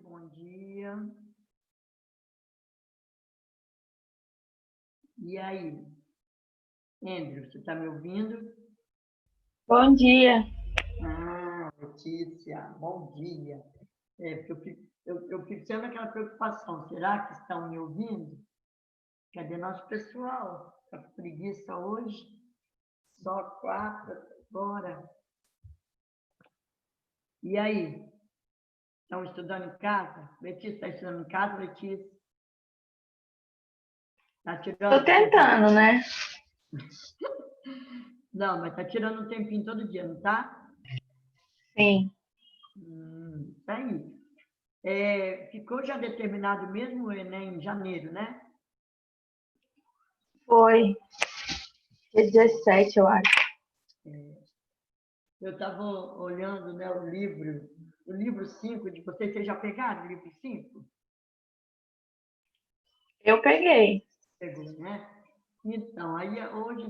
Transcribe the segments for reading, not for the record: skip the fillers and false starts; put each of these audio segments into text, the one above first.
bom dia. E aí? Andrew, você está me ouvindo? Bom dia. Letícia, bom dia. Porque eu fico sempre naquela preocupação, será que estão me ouvindo? Cadê nosso pessoal? Está com preguiça hoje? Só 4, bora. E aí? Estão estudando em casa? Letícia, está estudando em casa, Letícia? Está tirando? Tô tentando, né? Não, mas está tirando um tempinho todo dia, não está? Sim. Tá aí. Ficou já determinado mesmo o Enem em janeiro, né? Foi. Dia 17, eu acho. Eu estava olhando, né, o livro 5 de vocês. Vocês já pegaram o livro 5? Eu peguei. Pegou, né? Então, aí hoje,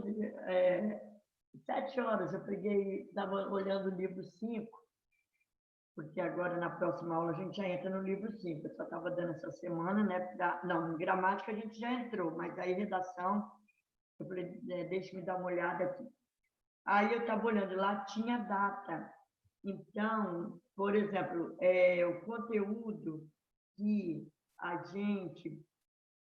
7 horas, eu peguei, estava olhando o livro 5, porque agora na próxima aula a gente já entra no livro 5. Eu só estava dando essa semana, né? Não, em gramática a gente já entrou, mas aí redação, eu falei, deixa eu dar uma olhada aqui. Aí eu estava olhando, lá tinha data. Então, por exemplo, o conteúdo que a gente...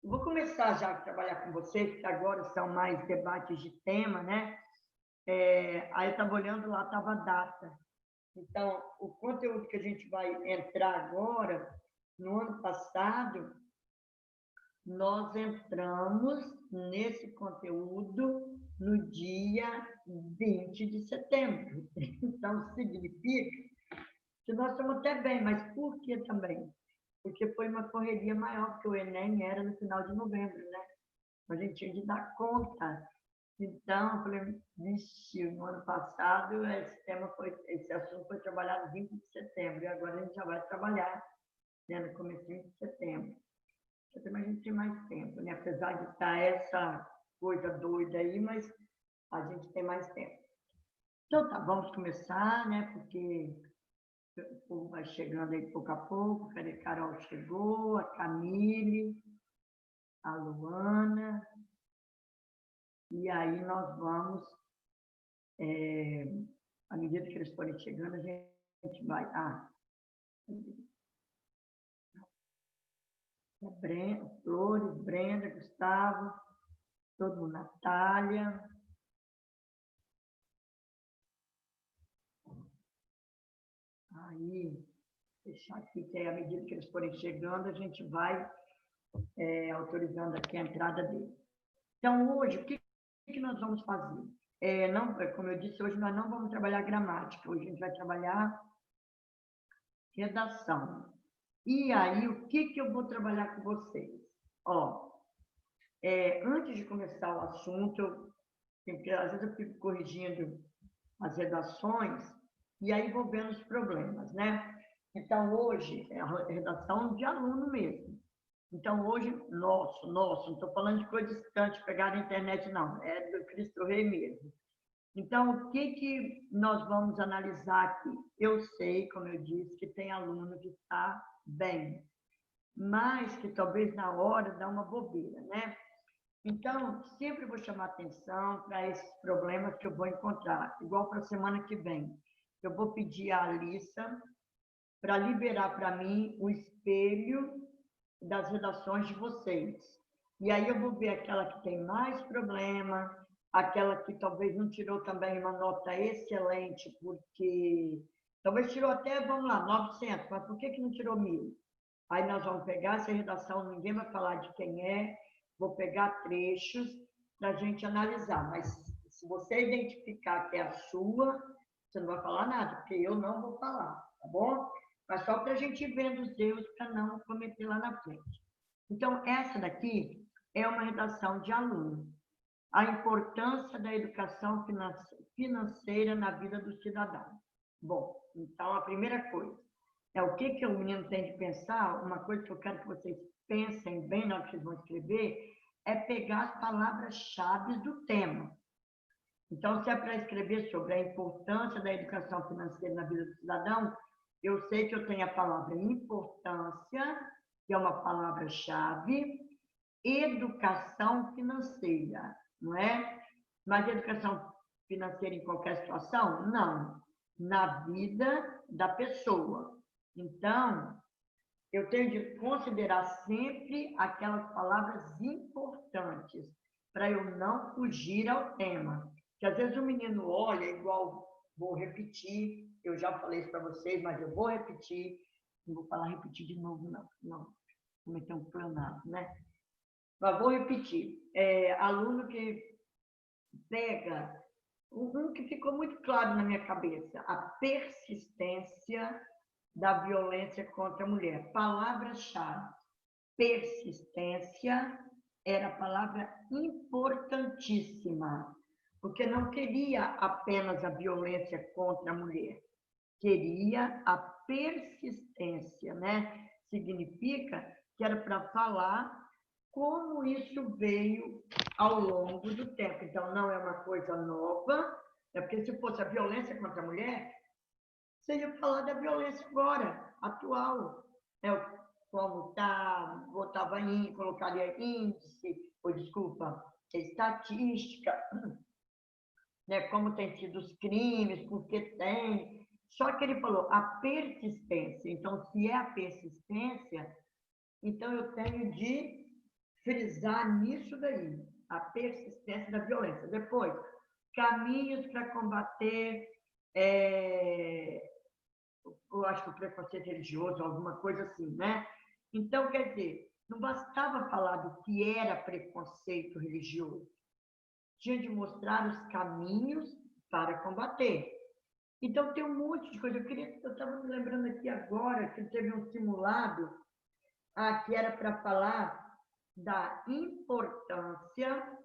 Eu vou começar já a trabalhar com vocês, que agora são mais debates de tema, né? Aí eu estava olhando, lá estava a data. Então, o conteúdo que a gente vai entrar agora, no ano passado, nós entramos nesse conteúdo no dia 20 de setembro. Então, significa que nós estamos até bem, mas por que também? Porque foi uma correria maior, porque o Enem era no final de novembro, né? A gente tinha de dar conta. Então, eu falei, vixe, no ano passado esse assunto foi trabalhado 20 de setembro, e agora a gente já vai trabalhar, né, no começo de setembro. Também a gente tem mais tempo, né? Apesar de estar essa coisa doida aí, mas a gente tem mais tempo. Então tá, vamos começar, né? Porque o povo vai chegando aí pouco a pouco. Cadê? Carol chegou, a Camille, a Luana. E aí nós vamos, à medida que eles forem chegando, a gente vai... Flores, Brenda, Gustavo, todo mundo, Natália. Aí, deixar aqui, que à medida que eles forem chegando, a gente vai autorizando aqui a entrada deles. Então, hoje, o que nós vamos fazer? Como eu disse, hoje nós não vamos trabalhar gramática, hoje a gente vai trabalhar redação. E aí, o que eu vou trabalhar com vocês? Antes de começar o assunto, porque às vezes eu fico corrigindo as redações e aí vou vendo os problemas, né? Então, hoje é a redação de aluno mesmo. Então, hoje, não estou falando de coisa distante, pegar na internet, não, é do Cristo Rei mesmo. Então, o que nós vamos analisar aqui? Eu sei, como eu disse, que tem aluno que está bem, mas que talvez na hora dá uma bobeira, né? Então, sempre vou chamar atenção para esses problemas que eu vou encontrar, igual para a semana que vem. Eu vou pedir à Alissa para liberar para mim o espelho das redações de vocês. E aí eu vou ver aquela que tem mais problema, aquela que talvez não tirou também uma nota excelente, porque talvez tirou até, vamos lá, 900, mas por que não tirou 1000? Aí nós vamos pegar essa redação, ninguém vai falar de quem é, vou pegar trechos para a gente analisar, mas se você identificar que é a sua, você não vai falar nada, porque eu não vou falar, tá bom? Mas só para a gente ir vendo os erros para não cometer lá na frente. Então, essa daqui é uma redação de aluno. A importância da educação financeira na vida do cidadão. Bom, então a primeira coisa é o que o menino tem de pensar. Uma coisa que eu quero que vocês pensem bem na hora que vocês vão escrever é pegar as palavras-chave do tema. Então, se é para escrever sobre a importância da educação financeira na vida do cidadão, eu sei que eu tenho a palavra importância, que é uma palavra-chave, educação financeira, não é? Mas educação financeira em qualquer situação? Não. Na vida da pessoa. Então, eu tenho de considerar sempre aquelas palavras importantes, para eu não fugir ao tema. Que às vezes o menino olha, igual, vou repetir, eu já falei isso para vocês, mas eu vou repetir, não vou falar repetir de novo, não cometer um pleonasmo, né? Mas vou repetir. Aluno que pega um que ficou muito claro na minha cabeça, a persistência da violência contra a mulher. Palavra-chave. Persistência era a palavra importantíssima, porque não queria apenas a violência contra a mulher, queria a persistência, né? Significa que era para falar como isso veio ao longo do tempo. Então, não é uma coisa nova, é porque se fosse a violência contra a mulher, você ia falar da violência agora, atual. Como está, botava colocaria índice, ou desculpa, estatística, né? Como tem sido os crimes, porque tem. Só que ele falou a persistência. Então, se é a persistência, então eu tenho de frisar nisso daí, a persistência da violência. Depois, caminhos para combater, eu acho que o preconceito religioso, alguma coisa assim, né? Então, quer dizer, não bastava falar do que era preconceito religioso, tinha de mostrar os caminhos para combater. Então, tem um monte de coisa. Eu estava me lembrando aqui agora que teve um simulado que era para falar da importância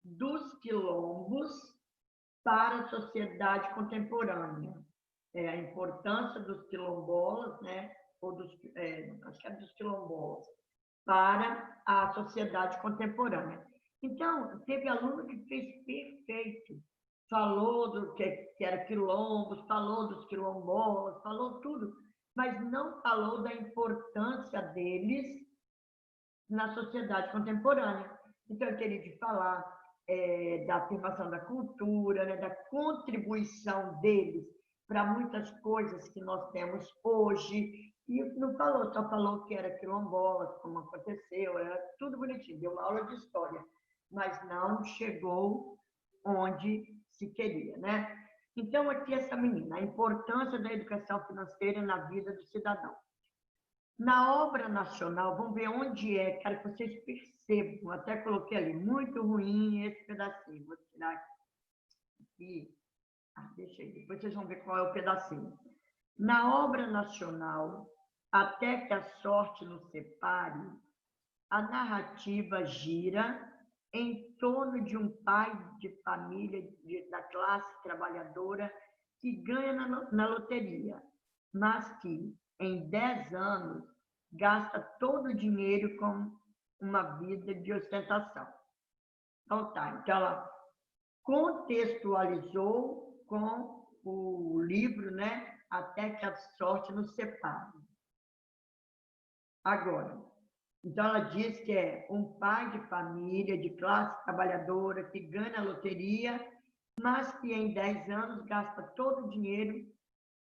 dos quilombos para a sociedade contemporânea. A importância dos quilombolas, né? Acho que era dos quilombolas, para a sociedade contemporânea. Então, teve aluno que fez perfeito. Falou do que era quilombos, falou dos quilombolas, falou tudo, mas não falou da importância deles na sociedade contemporânea. Então, eu teria de falar da afirmação da cultura, né, da contribuição deles para muitas coisas que nós temos hoje. E não falou, só falou que era quilombola, como aconteceu, era tudo bonitinho, deu uma aula de história, mas não chegou onde se queria, né? Então, aqui essa menina, a importância da educação financeira na vida do cidadão. Na obra nacional, vamos ver onde quero que vocês percebam, até coloquei ali, muito ruim esse pedacinho, vou tirar aqui, deixa aí, depois vocês vão ver qual é o pedacinho. Na obra nacional, até que a sorte nos separe, a narrativa gira em torno de um pai de família da classe trabalhadora que ganha na loteria, mas que, em 10 anos, gasta todo o dinheiro com uma vida de ostentação. Então, ela contextualizou com o livro, né? Até que a sorte nos separe. Agora, então ela diz que é um pai de família, de classe trabalhadora, que ganha a loteria, mas que em 10 anos gasta todo o dinheiro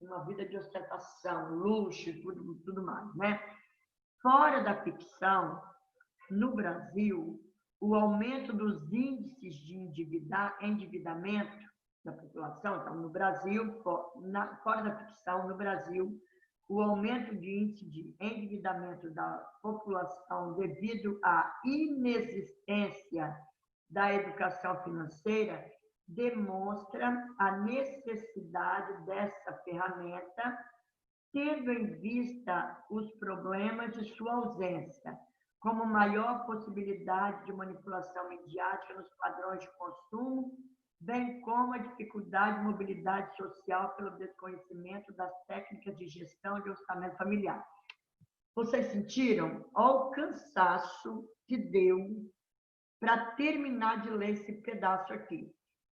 em uma vida de ostentação, luxo e tudo mais, né? Fora da ficção, no Brasil, o aumento dos índices de endividamento da população, então, no Brasil, fora da ficção, no Brasil, o aumento de índice de endividamento da população devido à inexistência da educação financeira demonstra a necessidade dessa ferramenta, tendo em vista os problemas de sua ausência, como maior possibilidade de manipulação midiática nos padrões de consumo, bem como a dificuldade de mobilidade social pelo desconhecimento das técnicas de gestão de orçamento familiar. Vocês sentiram? Olha o cansaço que deu para terminar de ler esse pedaço aqui.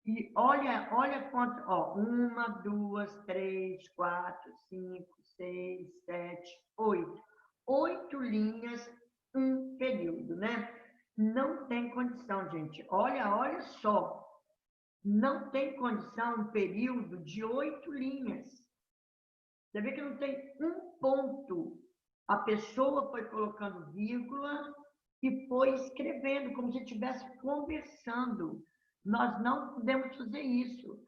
E olha quanto, 1, 2, 3, 4, 5, 6, 7, 8. 8 linhas, um período, né? Não tem condição, gente. Olha só. Não tem condição um período de 8 linhas. Você vê que não tem um ponto. A pessoa foi colocando vírgula e foi escrevendo, como se estivesse conversando. Nós não podemos fazer isso.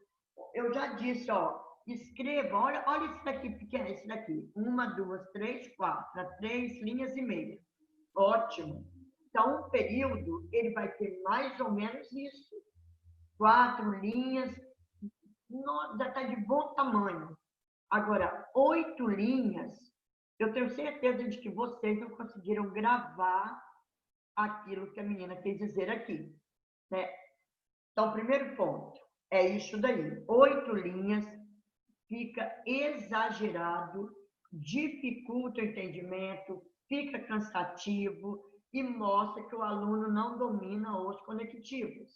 Eu já disse, ó, escreva, olha esse daqui pequeno, esse daqui. 1, 2, 3, 4, 3 linhas e meia. Ótimo. Então, um período, ele vai ter mais ou menos isso. 4 linhas, já está de bom tamanho. Agora, 8 linhas, eu tenho certeza de que vocês não conseguiram gravar aquilo que a menina quis dizer aqui, né? Então, o primeiro ponto é isso daí. 8 linhas, fica exagerado, dificulta o entendimento, fica cansativo e mostra que o aluno não domina os conectivos.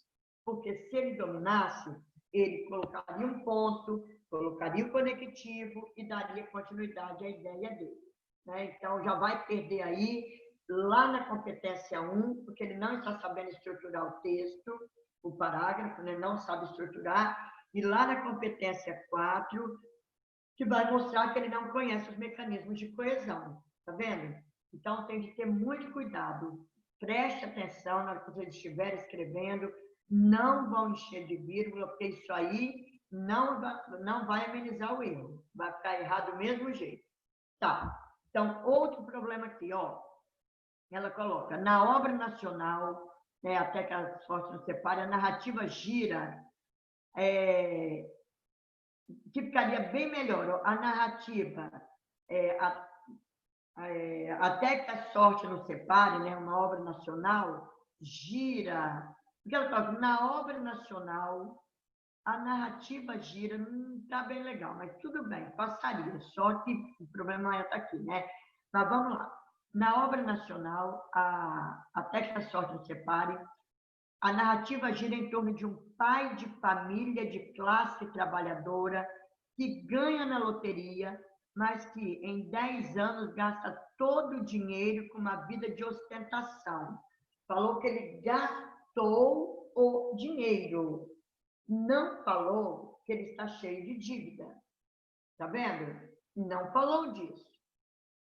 Porque se ele dominasse, ele colocaria um ponto, colocaria o conectivo e daria continuidade à ideia dele, né? Então, já vai perder aí, lá na competência 1, porque ele não está sabendo estruturar o texto, o parágrafo, né? Não sabe estruturar, e lá na competência 4, que vai mostrar que ele não conhece os mecanismos de coesão, tá vendo? Então, tem de ter muito cuidado. Preste atenção na hora que vocês estiverem escrevendo, não vão encher de vírgula, porque isso aí não vai amenizar o erro, vai ficar errado do mesmo jeito. Tá, então, outro problema aqui, ó, ela coloca, na obra nacional, né, até que a sorte não separe, a narrativa gira, que ficaria bem melhor, a narrativa, até que a sorte nos separe, né, uma obra nacional, gira, porque ela fala, na obra nacional, a narrativa gira, não está bem legal, mas tudo bem, passaria, só que o problema está aqui, né? Mas vamos lá. Na obra nacional, até que a sorte nos separe, a narrativa gira em torno de um pai de família de classe trabalhadora que ganha na loteria, mas que em 10 anos gasta todo o dinheiro com uma vida de ostentação. Falou que ele gastou o dinheiro. Não falou que ele está cheio de dívida. Tá vendo? Não falou disso.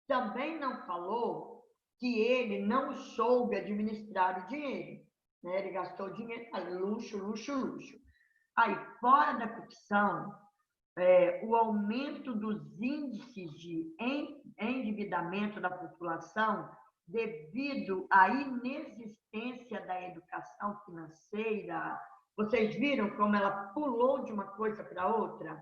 Também não falou que ele não soube administrar o dinheiro, né? Ele gastou dinheiro, luxo, luxo, luxo. Aí, fora da ficção, o aumento dos índices de endividamento da população devido à inexistência da educação financeira. Vocês viram como ela pulou de uma coisa para outra?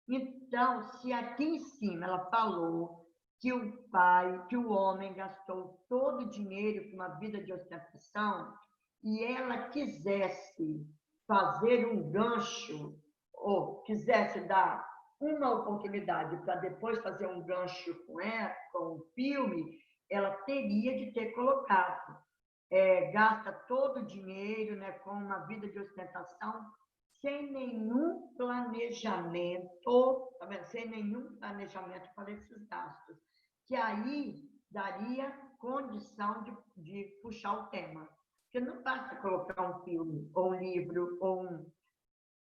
Então, se aqui em cima ela falou que o homem gastou todo o dinheiro com uma vida de ostentação e ela quisesse fazer um gancho ou quisesse dar uma oportunidade para depois fazer um gancho com o filme, ela teria de ter colocado. Gasta todo o dinheiro, né, com uma vida de ostentação, sem nenhum planejamento, tá vendo? Sem nenhum planejamento para esses gastos, que aí daria condição de puxar o tema. Porque não basta colocar um filme, ou um livro,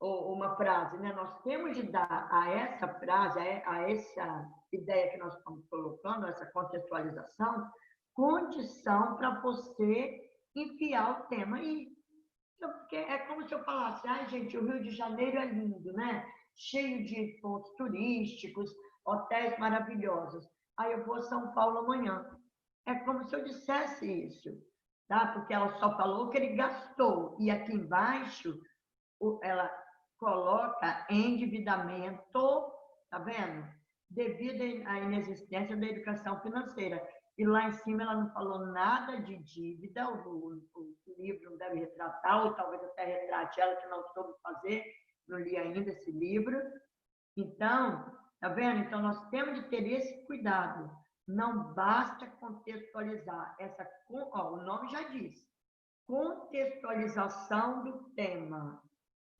ou uma frase, né? Nós temos de dar a essa frase, a essa ideia que nós estamos colocando, essa contextualização, condição para você enfiar o tema aí. Porque é como se eu falasse, gente, o Rio de Janeiro é lindo, né? Cheio de pontos turísticos, hotéis maravilhosos. Aí eu vou a São Paulo amanhã. É como se eu dissesse isso, tá? Porque ela só falou que ele gastou. E aqui embaixo, ela coloca endividamento, tá vendo? Devido à inexistência da educação financeira. E lá em cima ela não falou nada de dívida, o livro não deve retratar, ou talvez até retrate ela que não soube fazer, não li ainda esse livro. Então, tá vendo? Então, nós temos de ter esse cuidado. Não basta contextualizar. O nome já diz, contextualização do tema.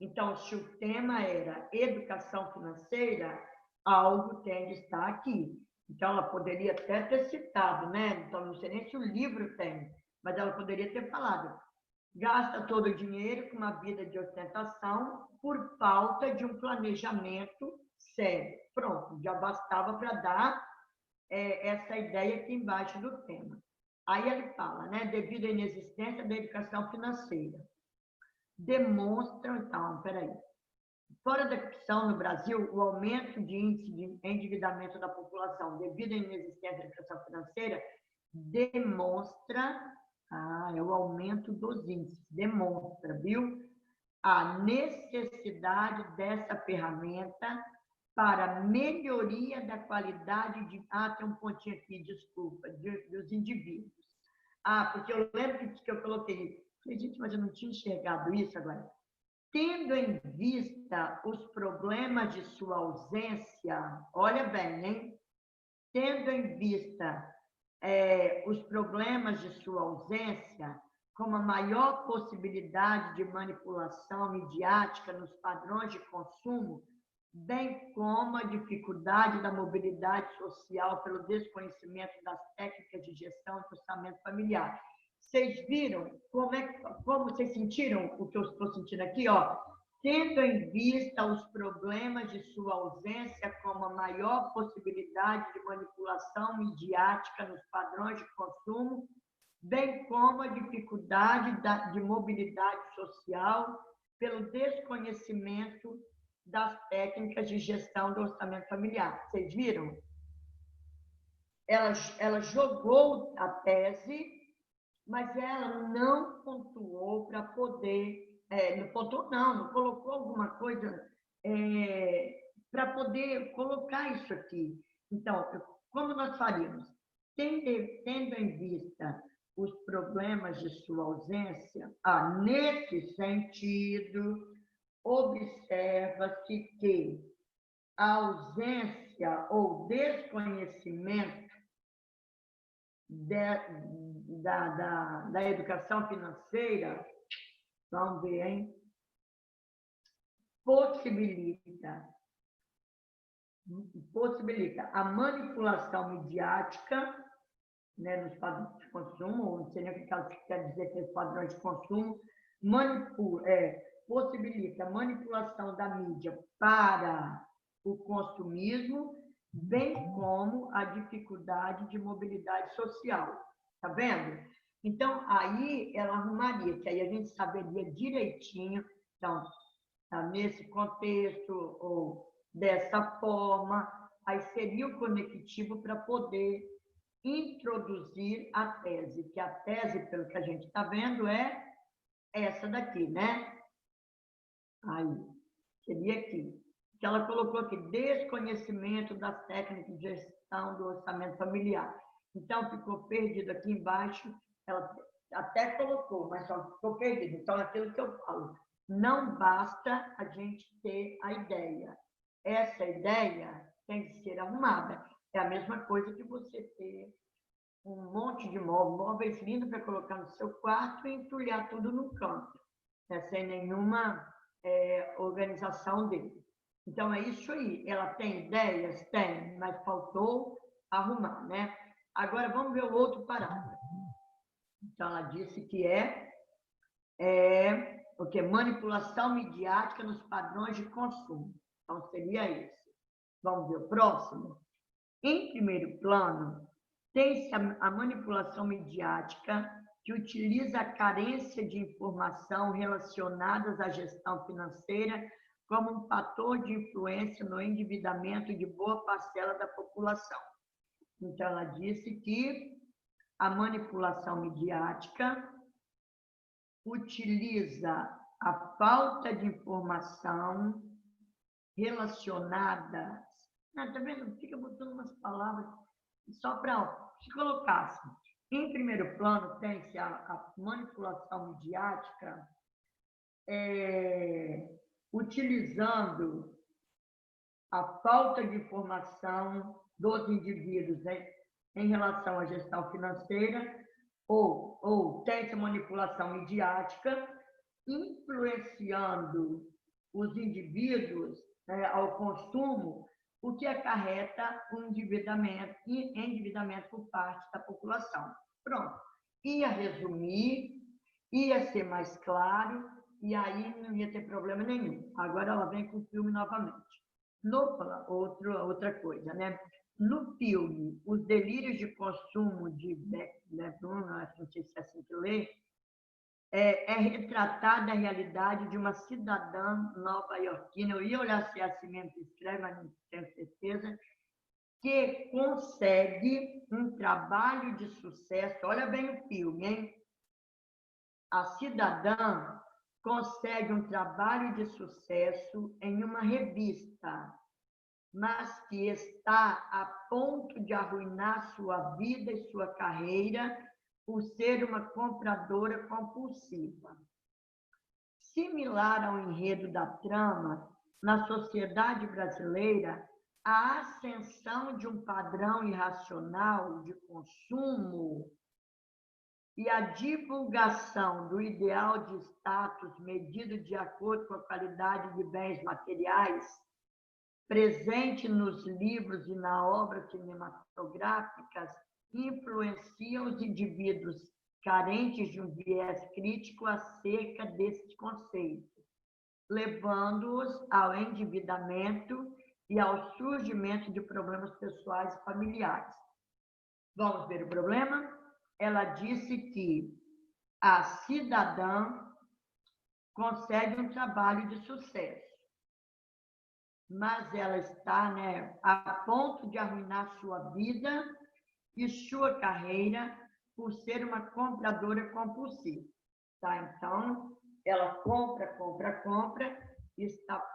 Então, se o tema era educação financeira, algo tem de estar aqui. Então, ela poderia até ter citado, né? Então, não sei nem se o livro tem, mas ela poderia ter falado: gasta todo o dinheiro com uma vida de ostentação por falta de um planejamento sério. Pronto, já bastava para dar essa ideia aqui embaixo do tema. Aí ele fala, né? Devido à inexistência da educação financeira. Demonstram, então, peraí. Fora da ficção, no Brasil, o aumento de índice de endividamento da população devido à inexistência da educação financeira demonstra, é o aumento dos índices, demonstra, viu? A necessidade dessa ferramenta para melhoria da qualidade de... tem um pontinho aqui, desculpa, dos indivíduos. Porque eu lembro que eu coloquei, falei, gente, mas eu não tinha enxergado isso agora. Tendo em vista os problemas de sua ausência, olha bem, hein? Tendo em vista os problemas de sua ausência, como a maior possibilidade de manipulação midiática nos padrões de consumo, bem como a dificuldade da mobilidade social pelo desconhecimento das técnicas de gestão e orçamento familiar. Vocês viram como vocês sentiram o que eu estou sentindo aqui? Tendo em vista os problemas de sua ausência como a maior possibilidade de manipulação midiática nos padrões de consumo, bem como a dificuldade de mobilidade social pelo desconhecimento das técnicas de gestão do orçamento familiar. Vocês viram? Ela jogou a tese, mas ela não pontuou para poder... não pontuou, não colocou alguma coisa para poder colocar isso aqui. Então, como nós faríamos? Tendo em vista os problemas de sua ausência, nesse sentido, observa-se que a ausência ou desconhecimento da educação financeira, vamos ver, hein? Possibilita a manipulação midiática, né, nos padrões de consumo, não sei nem o que ela quer dizer que é padrões de consumo, possibilita a manipulação da mídia para o consumismo, bem como a dificuldade de mobilidade social. Tá vendo? Então, aí ela arrumaria, que aí a gente saberia direitinho, então, nesse contexto ou dessa forma, aí seria o conectivo para poder introduzir a tese, que a tese, pelo que a gente está vendo, é essa daqui, né? Aí, seria aqui. Que ela colocou aqui, desconhecimento das técnicas de gestão do orçamento familiar. Então, ficou perdido aqui embaixo, ela até colocou, mas só ficou perdido. Então, é aquilo que eu falo, não basta a gente ter a ideia. Essa ideia tem que ser arrumada. É a mesma coisa que você ter um monte de móveis lindos para colocar no seu quarto e entulhar tudo no canto, né? Sem nenhuma organização dele. Então, é isso aí. Ela tem ideias? Tem, mas faltou arrumar, né? Agora, vamos ver o outro parágrafo. Então, ela disse que o que? Manipulação midiática nos padrões de consumo. Então, seria esse. Vamos ver o próximo? Em primeiro plano, tem-se a manipulação midiática que utiliza a carência de informação relacionadas à gestão financeira como um fator de influência no endividamento de boa parcela da população. Então, ela disse que a manipulação midiática utiliza a falta de informação relacionada... Tá vendo? Fica botando umas palavras só para se colocasse. Em primeiro plano, tem-se a manipulação midiática utilizando a falta de informação dos indivíduos, né, em relação à gestão financeira, ou tem-se a manipulação midiática influenciando os indivíduos, né, ao consumo o que acarreta um endividamento por parte da população. Pronto. Ia resumir, ia ser mais claro, e aí não ia ter problema nenhum. Agora ela vem com o filme novamente. Outra coisa, né? No filme, Os Delírios de Consumo de Bruno, não sei se é assim que lê, é retratada a realidade de uma cidadã nova-iorquina, eu ia olhar se é assim mesmo que escreve, mas não tenho certeza, que consegue um trabalho de sucesso. Olha bem o filme, hein? A cidadã consegue um trabalho de sucesso em uma revista, mas que está a ponto de arruinar sua vida e sua carreira por ser uma compradora compulsiva. Similar ao enredo da trama, na sociedade brasileira, a ascensão de um padrão irracional de consumo e a divulgação do ideal de status medido de acordo com a qualidade de bens materiais, presente nos livros e na obra cinematográficas, influenciam os indivíduos carentes de um viés crítico acerca desses conceitos, levando-os ao endividamento e ao surgimento de problemas pessoais e familiares. Vamos ver o problema? Ela disse que a cidadã consegue um trabalho de sucesso, mas ela está, né, a ponto de arruinar sua vida e sua carreira por ser uma compradora compulsiva. Tá? Então, ela compra e está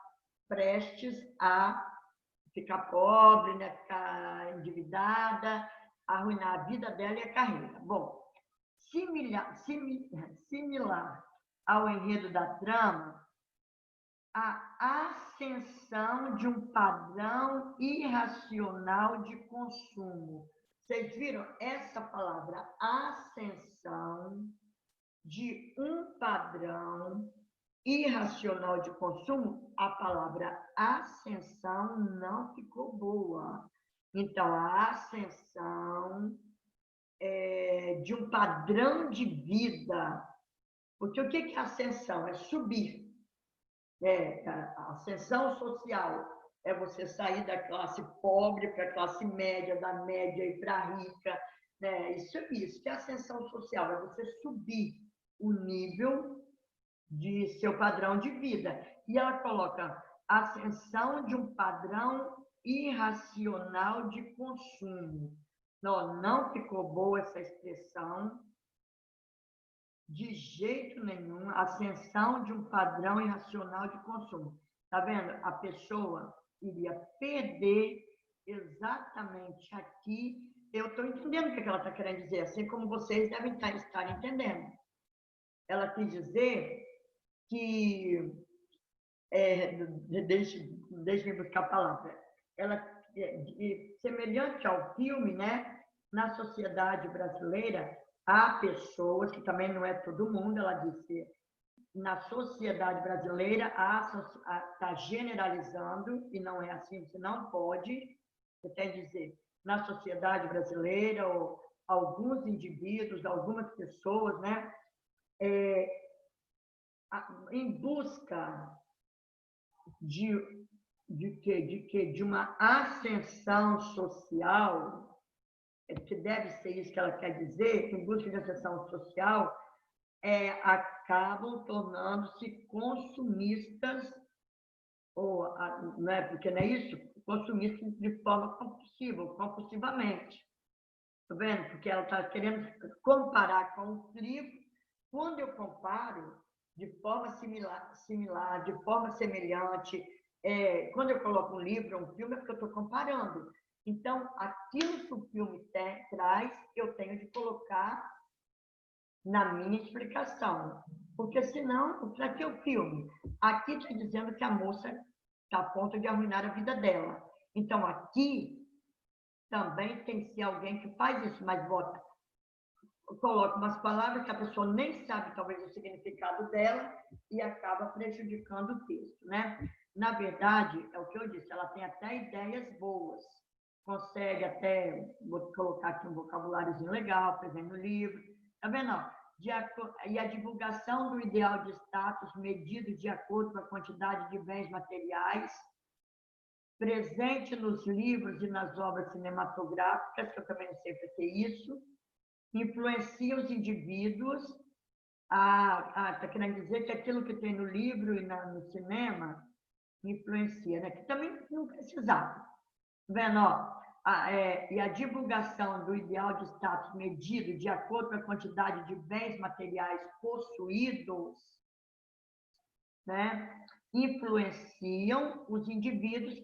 prestes a ficar pobre, né, ficar endividada, arruinar a vida dela e a carreira. Bom, similar ao enredo da trama, a ascensão de um padrão irracional de consumo. Vocês viram essa palavra, ascensão de um padrão irracional de consumo? A palavra ascensão não ficou boa. Então, a ascensão de um padrão de vida. Porque o que é ascensão? É subir. A ascensão social é você sair da classe pobre para a classe média, da média e para a rica. Né? Isso que é ascensão social, é você subir o nível de seu padrão de vida. E ela coloca ascensão de um padrão irracional de consumo. Não ficou boa essa expressão, de jeito nenhum, ascensão de um padrão irracional de consumo. Está vendo? A pessoa iria perder exatamente aqui. Eu estou entendendo o que ela está querendo dizer, assim como vocês devem estar entendendo. Ela quis dizer que, deixe-me buscar a palavra, semelhante ao filme, né, na sociedade brasileira, há pessoas, que também não é todo mundo, ela disse, na sociedade brasileira, está generalizando, e não é assim, você não pode, você tem que dizer, na sociedade brasileira, ou alguns indivíduos, algumas pessoas, né, em busca de uma ascensão social, que deve ser isso que ela quer dizer, em busca de ascensão social, acabam tornando-se consumistas, não é, porque não é isso? Consumistas de forma compulsiva, compulsivamente. Está vendo? Porque ela está querendo comparar com o livro. Quando eu comparo de forma similar, de forma semelhante, quando eu coloco um livro, um filme, é porque eu estou comparando. Então, aquilo que o filme traz, eu tenho de colocar na minha explicação. Porque senão, para que o filme? Aqui está dizendo que a moça está a ponto de arruinar a vida dela. Então, aqui também tem que ser alguém que faz isso, mas coloca umas palavras que a pessoa nem sabe, talvez, o significado dela e acaba prejudicando o texto, né? na verdade, é o que eu disse, ela tem até ideias boas, consegue até, vou colocar aqui um vocabuláriozinho legal, por exemplo, no livro, tá vendo? E a divulgação do ideal de status medido de acordo com a quantidade de bens materiais, presente nos livros e nas obras cinematográficas, que eu também não sei o que é isso, influencia os indivíduos. Está querendo dizer que aquilo que tem no livro e no cinema influencia, né? Que também não precisava. Vendo, ó, e a divulgação do ideal de status medido de acordo com a quantidade de bens materiais possuídos, né, influenciam os indivíduos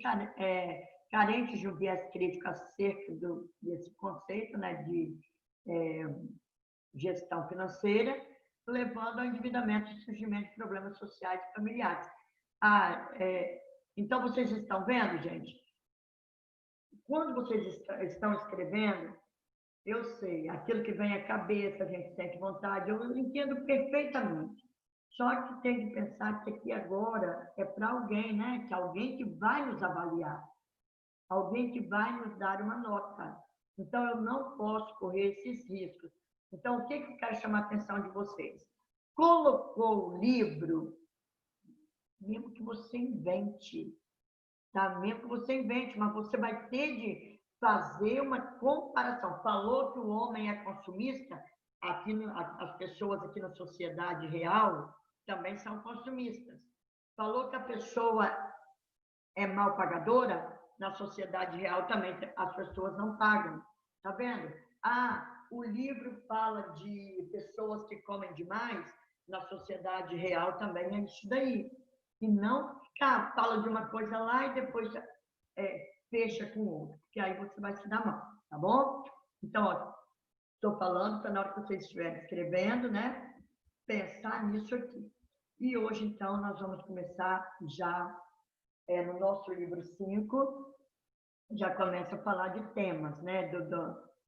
carentes de um viés crítico acerca desse conceito, né, de gestão financeira, levando ao endividamento e surgimento de problemas sociais e familiares. Então, vocês estão vendo, gente? Quando vocês estão escrevendo, eu sei, aquilo que vem à cabeça, a gente sente vontade, eu entendo perfeitamente. Só que tem que pensar que aqui agora é para alguém, né? Que alguém que vai nos avaliar, alguém que vai nos dar uma nota. Então, eu não posso correr esses riscos. Então, o que eu quero chamar a atenção de vocês? Colocou o livro, mesmo que você invente, tá? Mesmo que você invente, mas você vai ter de fazer uma comparação. Falou que o homem é consumista, as pessoas aqui na sociedade real também são consumistas. Falou que a pessoa é mal pagadora, na sociedade real também as pessoas não pagam. Tá vendo? O livro fala de pessoas que comem demais, na sociedade real também é isso daí. E não fala de uma coisa lá e depois fecha com outra, porque aí você vai se dar mal, tá bom? Então, estou falando para na hora que vocês estiverem escrevendo, né, pensar nisso aqui. E hoje, então, nós vamos começar já no nosso livro 5, já começa a falar de temas, né,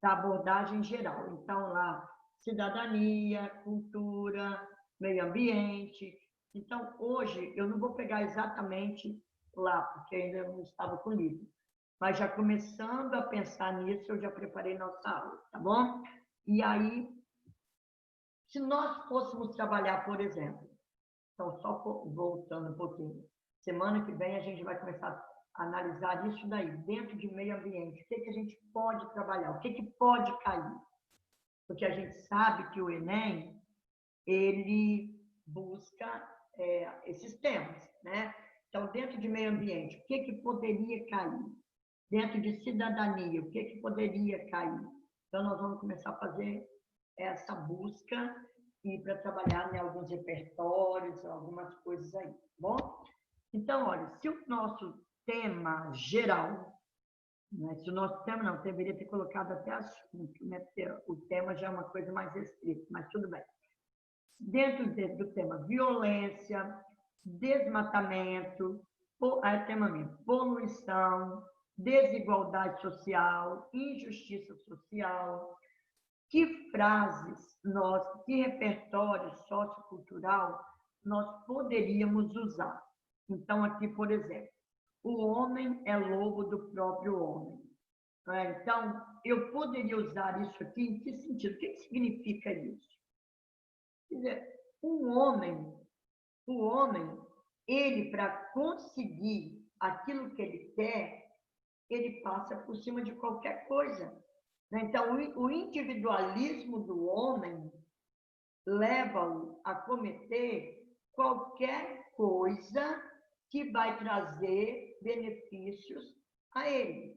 da abordagem geral. Então, lá, cidadania, cultura, meio ambiente. Então, hoje, eu não vou pegar exatamente lá, porque ainda não estava com o livro. Mas já começando a pensar nisso, eu já preparei nossa aula, tá bom? E aí, se nós fôssemos trabalhar, por exemplo, então, só voltando um pouquinho, semana que vem a gente vai começar a analisar isso daí, dentro de meio ambiente, o que a gente pode trabalhar, o que pode cair. Porque a gente sabe que o Enem, ele busca esses temas, né? Então, dentro de meio ambiente, o que poderia cair? Dentro de cidadania, o que poderia cair? Então, nós vamos começar a fazer essa busca e para trabalhar em alguns repertórios, algumas coisas aí, tá bom? Então, olha, se o nosso tema geral, né, se o nosso tema não, deveria ter colocado até assunto, né, porque o tema já é uma coisa mais restrita, mas tudo bem. Dentro do tema violência, desmatamento, poluição, desigualdade social, injustiça social, que frases que repertório sociocultural nós poderíamos usar? Então, aqui, por exemplo, o homem é lobo do próprio homem. Então, eu poderia usar isso aqui em que sentido? O que significa isso? Quer dizer, o homem, ele, para conseguir aquilo que ele quer, ele passa por cima de qualquer coisa. Então, o individualismo do homem leva-o a cometer qualquer coisa que vai trazer benefícios a ele.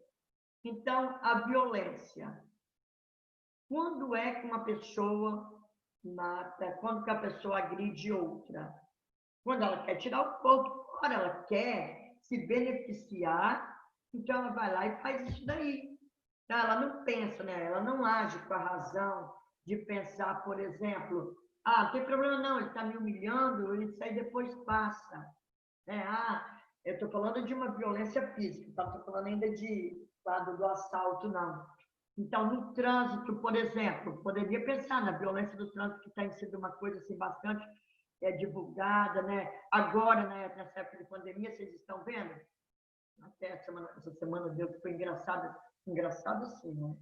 Então, a violência. Quando é que uma pessoa mata? Quando que a pessoa agride outra? Quando ela quer tirar o corpo fora, ela quer se beneficiar, então ela vai lá e faz isso daí. Então, ela não pensa, né? Ela não age com a razão de pensar, por exemplo, não tem problema não, ele está me humilhando, isso aí depois passa. Eu estou falando de uma violência física, não estou falando ainda do assalto, não. Então, no trânsito, por exemplo, poderia pensar na violência do trânsito, que tem sido uma coisa assim, bastante é divulgada, né? Agora, né, nessa época de pandemia, vocês estão vendo? Até essa semana deu que foi engraçado assim, né?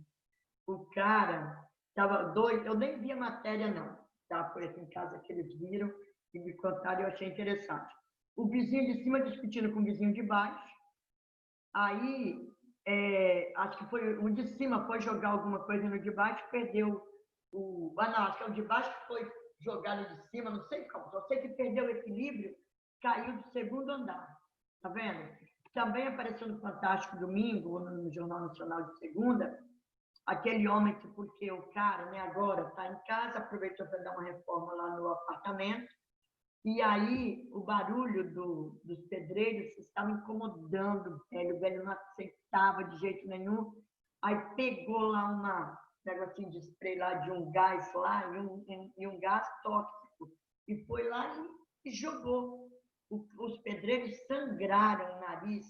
O cara estava doido, eu nem vi a matéria, não. Tá? Foi aqui em casa que eles viram e me contaram e eu achei interessante. O vizinho de cima discutindo com o vizinho de baixo, aí, acho que foi o de cima foi jogar alguma coisa no de baixo, perdeu não, acho que é o de baixo que foi jogar no de cima, não sei como, só sei que perdeu o equilíbrio, caiu do segundo andar. Tá vendo? Também apareceu no Fantástico domingo, no Jornal Nacional de segunda, aquele homem que, porque o cara, né, agora está em casa, aproveitou para dar uma reforma lá no apartamento, e aí o barulho dos pedreiros estava incomodando o velho não aceitava de jeito nenhum, aí pegou lá um negocinho de spray lá, de um gás lá, e um gás tóxico, e foi lá e jogou. Os pedreiros sangraram o nariz,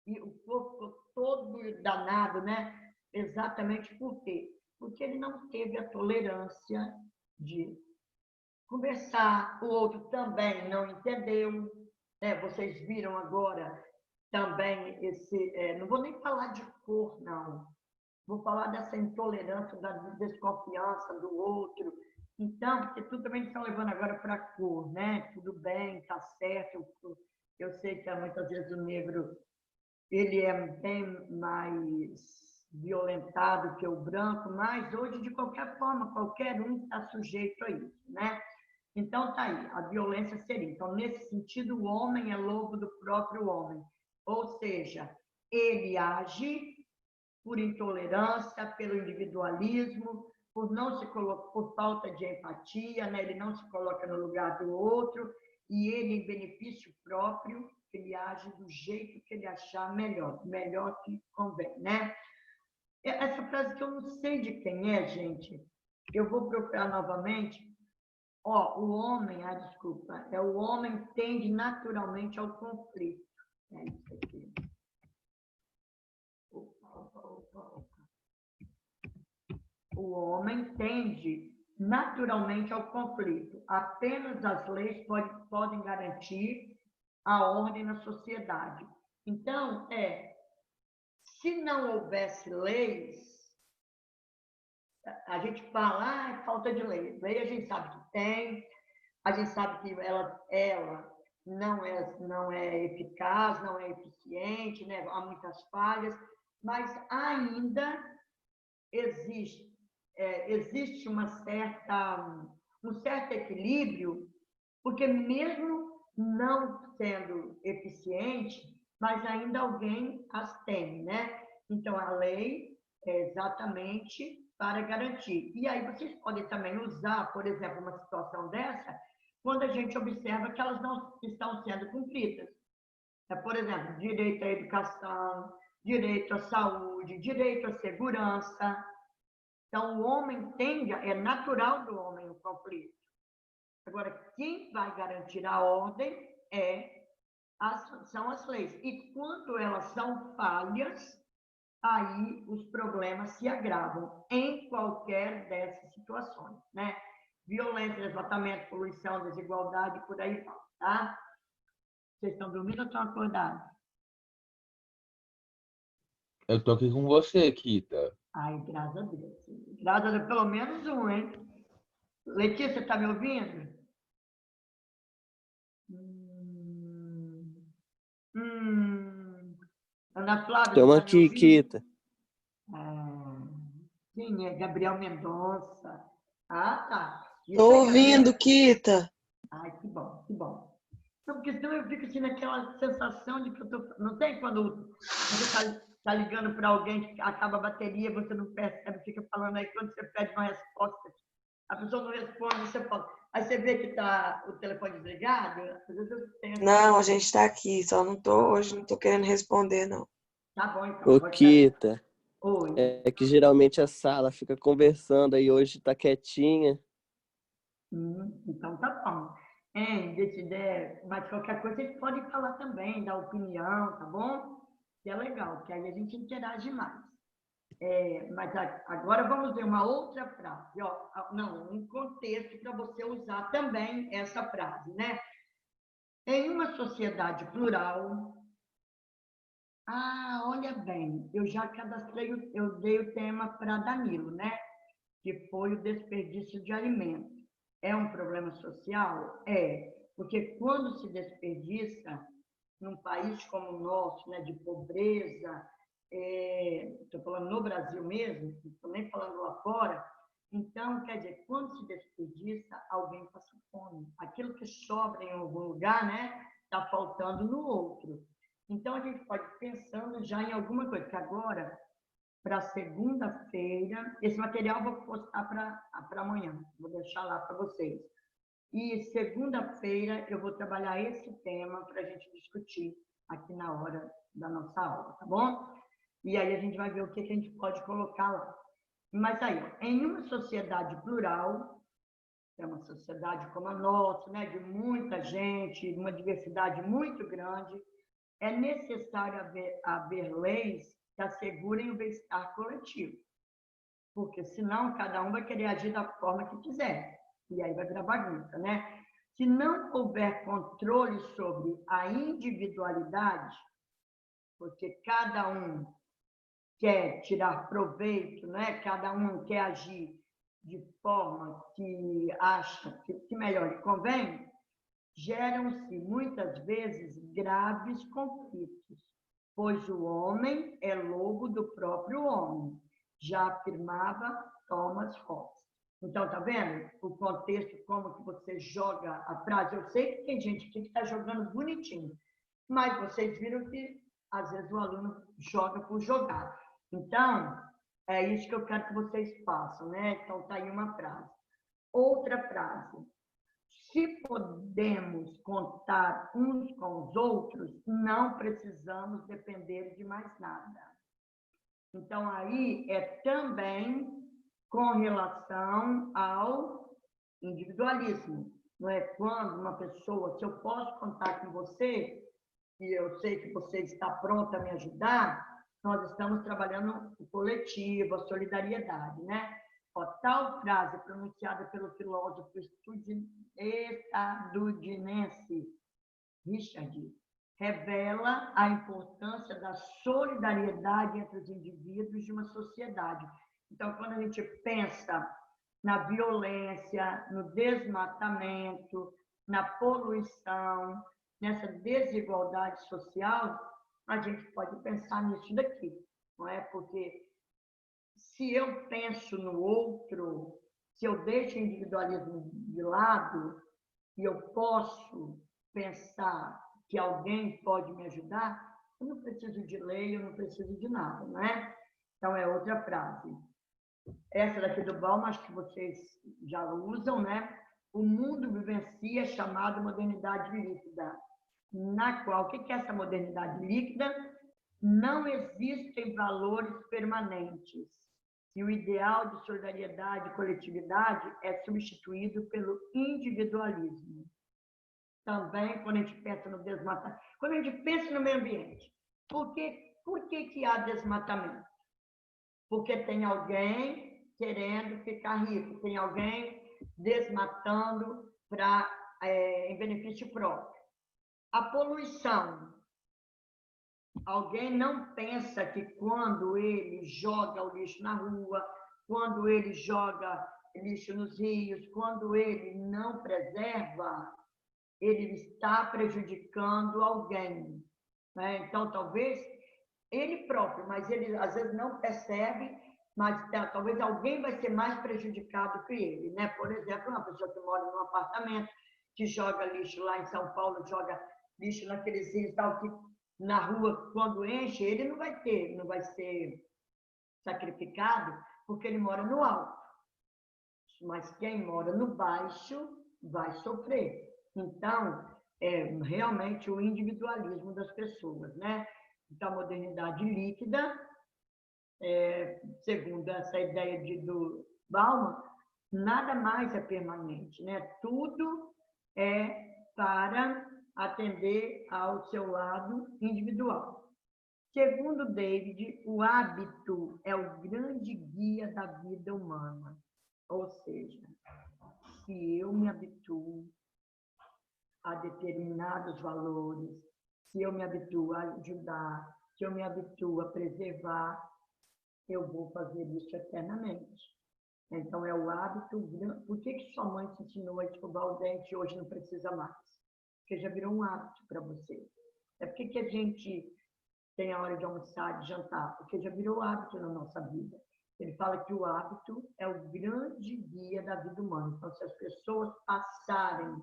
e o corpo ficou todo danado, né? Exatamente por quê? Porque ele não teve a tolerância de conversar, o outro também não entendeu. Vocês viram agora também não vou nem falar de cor, não. Vou falar dessa intolerância, da desconfiança do outro. Então, porque tudo também estão levando agora para a cor, né? Tudo bem, está certo. Eu sei que muitas vezes o negro ele é bem mais violentado que o branco, mas hoje, de qualquer forma, qualquer um está sujeito a isso, né? Então, tá aí, a violência seria. Então, nesse sentido, o homem é lobo do próprio homem. Ou seja, ele age por intolerância, pelo individualismo, por não se colocar, por falta de empatia, né? Ele não se coloca no lugar do outro, e ele, em benefício próprio, ele age do jeito que ele achar melhor que convém, né? Essa frase que eu não sei de quem é, gente, eu vou procurar novamente. O homem, desculpa, o homem tende naturalmente ao conflito. É isso aqui. Opa. O homem tende naturalmente ao conflito. Apenas as leis podem garantir a ordem na sociedade. Então, se não houvesse leis, a gente fala, é falta de lei. Lei a gente sabe que tem, a gente sabe que ela não é eficaz, não é eficiente, né? Há muitas falhas, mas ainda existe um certo equilíbrio, porque mesmo não sendo eficiente, mas ainda alguém as tem, né? Então, a lei é exatamente para garantir. E aí vocês podem também usar, por exemplo, uma situação dessa, quando a gente observa que elas não estão sendo cumpridas. Por exemplo, direito à educação, direito à saúde, direito à segurança. Então, o homem é natural do homem o conflito. Agora, quem vai garantir a ordem são as leis. E quando elas são falhas, aí os problemas se agravam em qualquer dessas situações, né? Violência, desmatamento, poluição, desigualdade, por aí vai, tá? Vocês estão dormindo ou estão acordados? Eu tô aqui com você, Kita. Ai, graças a Deus. Graças a Deus, pelo menos um, hein? Letícia, está me ouvindo? Ana Flávia, Estamos você está me aqui, ouvindo? Kita. Quem é? Gabriel Mendonça. Tá. Isso Tô aí, ouvindo, Gabriel. Kita. Ai, que bom, que bom. Não, porque senão eu fico assim naquela sensação de que eu tô... Não tem quando você tá ligando para alguém que acaba a bateria, você não percebe, fica falando aí, quando você pede uma resposta, a pessoa não responde, você fala. Aí você vê que tá o telefone desligado, às vezes eu tenho... Não, a gente tá aqui, só hoje não tô querendo responder, não. Tá bom, então. Ô, Pode sair. Kita, Oi. é que geralmente a sala fica conversando, aí hoje tá quietinha. Então tá bom. Mas qualquer coisa vocês podem falar também, dar opinião, tá bom? Que é legal, que aí a gente interage mais. Mas agora vamos ver uma outra frase. Ó, não, um contexto para você usar também essa frase, né? Em uma sociedade plural... olha bem, eu já cadastrei, eu dei o tema para Danilo, né? Que foi o desperdício de alimento. É um problema social? É, porque quando se desperdiça, num país como o nosso, né, de pobreza, estou falando no Brasil mesmo, não estou nem falando lá fora, então, quer dizer, quando se desperdiça, alguém passa fome. Aquilo que sobra em algum lugar, né, está faltando no outro. Então, a gente pode ir pensando já em alguma coisa, que agora, para segunda-feira, esse material eu vou postar para amanhã, vou deixar lá para vocês. E segunda-feira eu vou trabalhar esse tema para a gente discutir aqui na hora da nossa aula, tá bom? E aí a gente vai ver o que a gente pode colocar lá. Mas aí, em uma sociedade plural, é uma sociedade como a nossa, né, de muita gente, uma diversidade muito grande, é necessário haver leis que assegurem o bem-estar coletivo. Porque senão cada um vai querer agir da forma que quiser. E aí vai virar bagunça, né? Se não houver controle sobre a individualidade, porque cada um quer tirar proveito, né? Cada um quer agir de forma que acha que melhor lhe convém, geram-se muitas vezes graves conflitos, pois o homem é lobo do próprio homem, já afirmava Thomas Hobbes. Então, tá vendo o contexto, como que você joga a frase? Eu sei que tem gente aqui que está jogando bonitinho, mas vocês viram que, às vezes, o aluno joga por jogar. Então, é isso que eu quero que vocês façam, né? Então, tá aí uma frase. Outra frase. Se podemos contar uns com os outros, não precisamos depender de mais nada. Então, aí é também com relação ao individualismo. Não é quando uma pessoa, se eu posso contar com você, e eu sei que você está pronta a me ajudar, nós estamos trabalhando o coletivo, a solidariedade, né? Tal frase pronunciada pelo filósofo estadunidense Richard revela a importância da solidariedade entre os indivíduos de uma sociedade. Então, quando a gente pensa na violência, no desmatamento, na poluição, nessa desigualdade social, a gente pode pensar nisso daqui, não é? Porque se eu penso no outro, se eu deixo o individualismo de lado e eu posso pensar que alguém pode me ajudar, eu não preciso de lei, eu não preciso de nada, não é? Então, é outra frase. Essa daqui do Bauman, acho que vocês já usam, né? O mundo vivencia a chamada modernidade líquida, na qual, o que é essa modernidade líquida? Não existem valores permanentes. E o ideal de solidariedade e coletividade é substituído pelo individualismo. Também, quando a gente pensa no desmatamento, quando a gente pensa no meio ambiente, por que há desmatamento? Porque tem alguém querendo ficar rico, tem alguém desmatando em benefício próprio. A poluição. Alguém não pensa que quando ele joga o lixo na rua, quando ele joga lixo nos rios, quando ele não preserva, ele está prejudicando alguém, né? Então, talvez ele próprio, mas ele às vezes não percebe, mas talvez alguém vai ser mais prejudicado que ele, né? Por exemplo, uma pessoa que mora num apartamento, que joga lixo lá em São Paulo, joga lixo naqueles rios tal, que na rua, quando enche, ele não vai ser sacrificado, porque ele mora no alto. Mas quem mora no baixo vai sofrer. Então, é realmente o individualismo das pessoas, né? Então, a modernidade líquida, segundo essa ideia do Bauman, nada mais é permanente, né? Tudo é para atender ao seu lado individual. Segundo David, o hábito é o grande guia da vida humana. Ou seja, se eu me habituo a determinados valores, se eu me habituo a ajudar, se eu me habituo a preservar, eu vou fazer isso eternamente. Então, é o hábito. Por que sua mãe te ensinou a escovar o dente e hoje não precisa mais? Porque já virou um hábito para você. É porque que a gente tem a hora de almoçar, de jantar? Porque já virou hábito na nossa vida. Ele fala que o hábito é o grande guia da vida humana. Então, se as pessoas passarem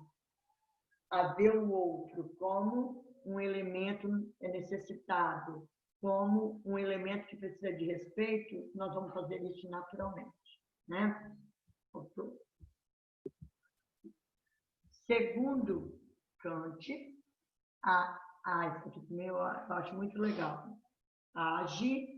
a ver o outro como um elemento necessitado, como um elemento que precisa de respeito, nós vamos fazer isso naturalmente, né? Segundo Kant, isso aqui também eu acho muito legal. Age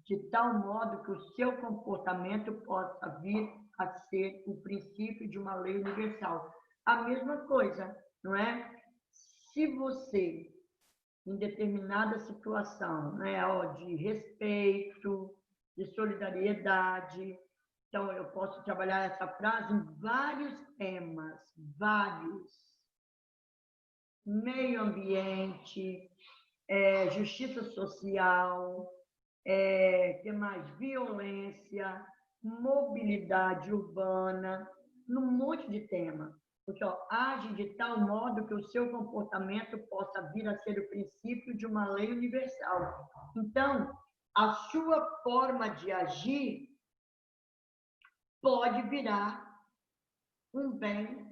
de tal modo que o seu comportamento possa vir a ser o princípio de uma lei universal. A mesma coisa, não é? Se você, em determinada situação, né, de respeito, de solidariedade, então eu posso trabalhar essa frase em vários temas, vários. Meio ambiente, justiça social, que mais? Violência, mobilidade urbana, num monte de tema. Porque age de tal modo que o seu comportamento possa vir a ser o princípio de uma lei universal. Então, a sua forma de agir pode virar um bem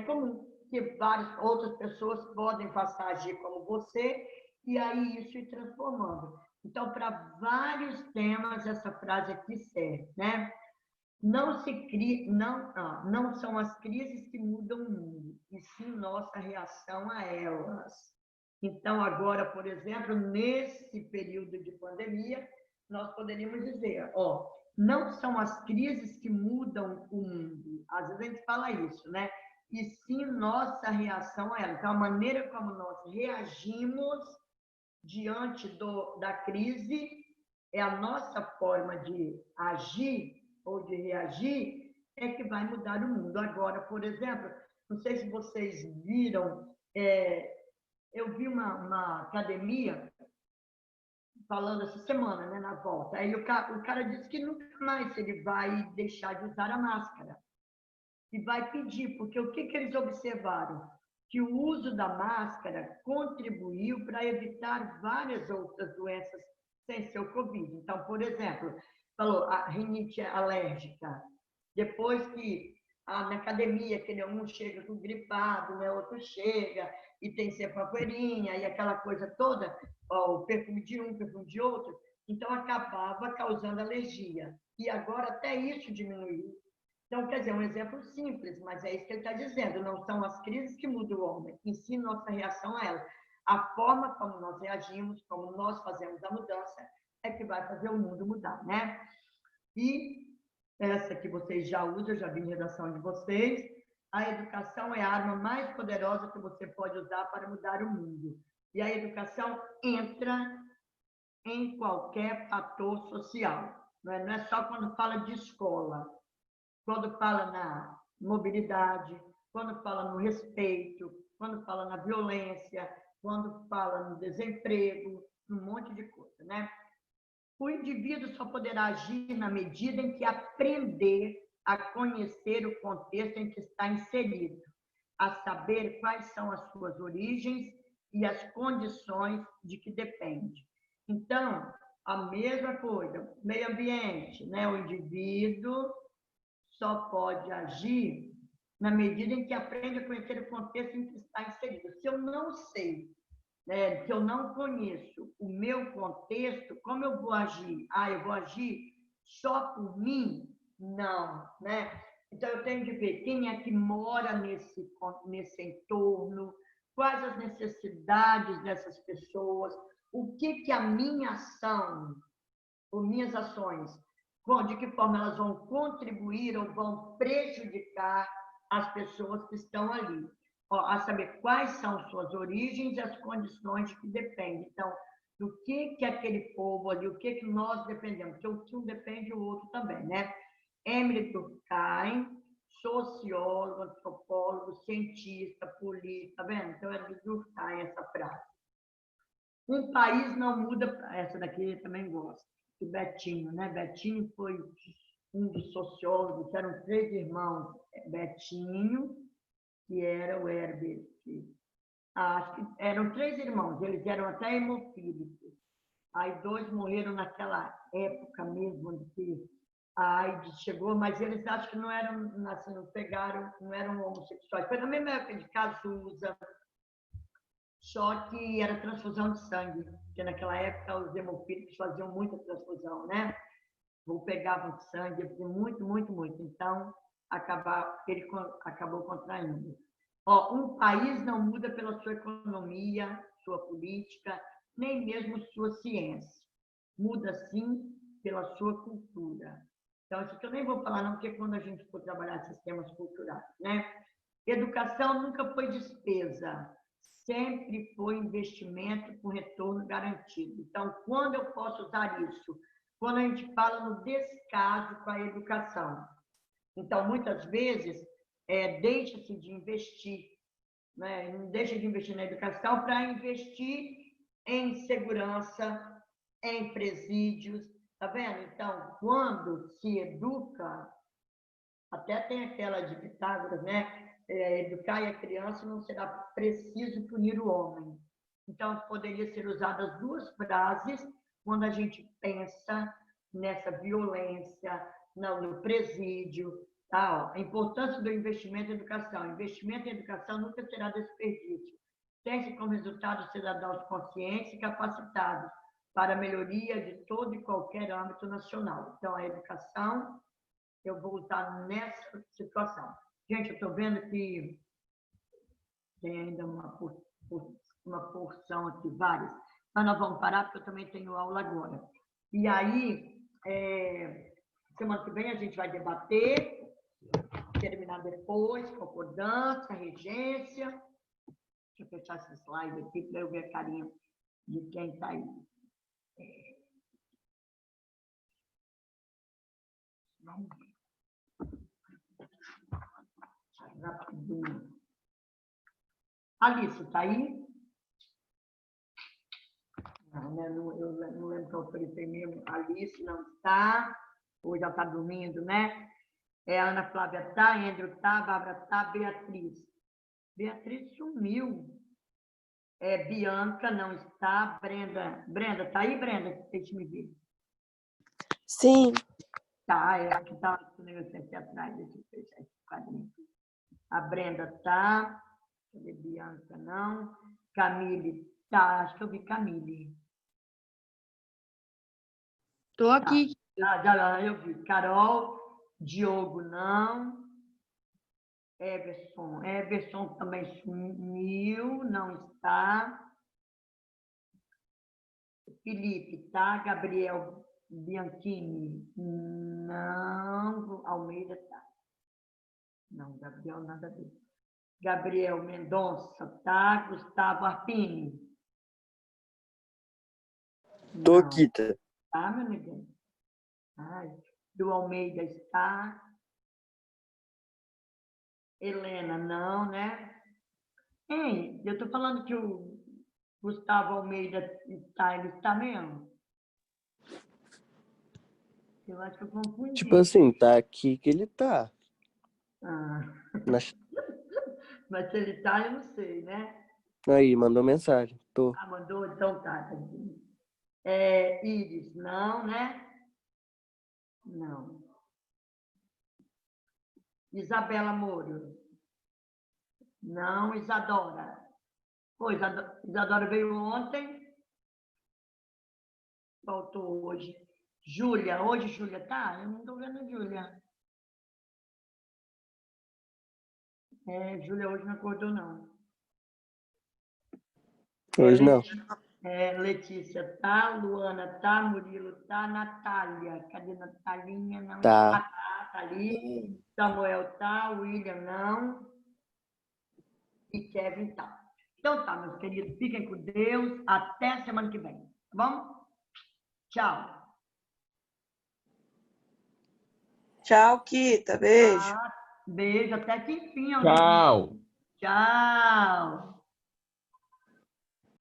comum, que várias outras pessoas podem passar a agir como você, e aí isso ir transformando. Então, para vários temas, essa frase aqui serve, né? Não são as crises que mudam o mundo, e sim nossa reação a elas. Então, agora, por exemplo, nesse período de pandemia, nós poderíamos dizer, não são as crises que mudam o mundo. Às vezes a gente fala isso, né? E sim nossa reação a elas. Então, a maneira como nós reagimos diante da crise é a nossa forma de agir ou de reagir é que vai mudar o mundo. Agora, por exemplo, não sei se vocês viram, eu vi uma academia falando essa semana, né, na volta. Aí o cara disse que nunca mais ele vai deixar de usar a máscara. E vai pedir, porque o que eles observaram? Que o uso da máscara contribuiu para evitar várias outras doenças sem ser o Covid. Então, por exemplo, falou a rinite alérgica. Depois que na academia, que um chega com gripado, né, outro chega e tem sempre uma poeirinha e aquela coisa toda, o perfume de um, perfume de outro, então acabava causando alergia. E agora até isso diminuiu. Então, quer dizer, um exemplo simples, mas é isso que ele está dizendo. Não são as crises que mudam o homem, em si nossa reação a elas. A forma como nós reagimos, como nós fazemos a mudança, é que vai fazer o mundo mudar, né? E essa que vocês já usam, eu já vi em redação de vocês, a educação é a arma mais poderosa que você pode usar para mudar o mundo. E a educação entra em qualquer fator social. Não é só quando fala de escola. Quando fala na mobilidade, quando fala no respeito, quando fala na violência, quando fala no desemprego, um monte de coisa, né? O indivíduo só poderá agir na medida em que aprender a conhecer o contexto em que está inserido, a saber quais são as suas origens e as condições de que depende. Então, a mesma coisa, meio ambiente, né? O indivíduo só pode agir na medida em que aprende a conhecer o contexto em que está inserido. Se eu não sei, se eu não conheço o meu contexto, como eu vou agir? Eu vou agir só por mim? Não, né? Então, eu tenho de ver quem é que mora nesse entorno, quais as necessidades dessas pessoas, o que a minha ação, ou minhas ações, de que forma elas vão contribuir ou vão prejudicar as pessoas que estão ali. A saber quais são suas origens e as condições de que depende. Então, do que aquele povo ali, o que nós dependemos, porque o que um depende, o outro também, né? Emily Durkheim, sociólogo, antropólogo, cientista, político, tá vendo? Então, é de Durkheim essa frase. Um país não muda, essa daqui eu também gosto, do Betinho, né? Betinho foi um dos sociólogos, que eram 3 irmãos, Betinho, que era o Herbert, acho que eram 3 irmãos, eles eram até hemofílicos. Aí 2 morreram naquela época mesmo, onde a AIDS chegou, mas eles acho que não eram, assim, não pegaram, não eram homossexuais. Foi na mesma época de Cazuza, só que era transfusão de sangue, porque naquela época os hemofílicos faziam muita transfusão, né? Ou pegavam sangue, muito, muito, muito. Então, ele acabou contraindo. Ó, um país não muda pela sua economia, sua política, nem mesmo sua ciência. Muda, sim, pela sua cultura. Então, isso que eu nem vou falar não, porque quando a gente for trabalhar sistemas culturais, né? Educação nunca foi despesa, sempre foi investimento com retorno garantido. Então, quando eu posso usar isso? Quando a gente fala no descaso com a educação. Então, muitas vezes, deixa-se de investir, né? Deixa de investir na educação para investir em segurança, em presídios, tá vendo? Então, quando se educa, até tem aquela de Pitágoras, né? Educar a criança não será preciso punir o homem. Então, poderia ser usadas 2 frases quando a gente pensa nessa violência, no presídio. Tá? A importância do investimento em educação. Investimento em educação nunca será desperdício. Tem-se como resultado cidadãos conscientes e capacitados para a melhoria de todo e qualquer âmbito nacional. Então, a educação, eu vou usar nessa situação. Gente, eu estou vendo que tem ainda uma porção aqui, várias, mas nós vamos parar, porque eu também tenho aula agora. E aí, semana que vem a gente vai debater, terminar depois, concordância, regência. Deixa eu fechar esse slide aqui para eu ver a carinha de quem está aí. Vamos ver. Rapidinho. Alice, está aí? Não, né? Eu não lembro qual foi o primeiro. Alice não está. Hoje ela está dormindo, né? Ana Flávia está, Andrew está, Bárbara está, Beatriz. Beatriz sumiu. Bianca não está, Brenda. Brenda, está aí, Brenda? Deixa me ver. Sim. Tá, que está com o negócio aqui atrás. Deixa eu fechar esse quadrinho. A Brenda está. Cadê Bianca? Não. Camille tá, acho que eu vi Camille. Estou aqui. Já eu vi. Carol, Diogo, não. Everson também sumiu, não está. Felipe, tá? Gabriel Bianchini, não. Almeida, tá. Não, Gabriel, nada a ver. Gabriel Mendonça, tá? Gustavo Arpini. Tô Não. aqui, tá? Tá, meu neguinho? Ai, do Almeida está. Helena, não, né? Ei, eu estou falando que o Gustavo Almeida está, ele está mesmo? Eu acho que eu confundi. Tipo assim, tá aqui que ele tá. Ah, Nas- mas se ele está, eu não sei, né? Aí, mandou mensagem. Tô. Ah, mandou? Então tá, tadinho. Iris, não, né? Não. Isabela Moro. Não. Isadora. Pô, Isadora veio ontem. Faltou hoje. Júlia, hoje Júlia tá? Eu não estou vendo Júlia. Júlia hoje não acordou, não. Hoje não. Letícia tá, Luana tá, Murilo tá, Natália. Cadê Natalinha? Não. Tá. Tá ali. Samuel tá, William não. E Kevin tá. Então tá, meus queridos, fiquem com Deus. Até semana que vem. Tá bom? Tchau. Tchau, Kita. Beijo. Tá? Beijo, até que enfim. Tchau. Tchau.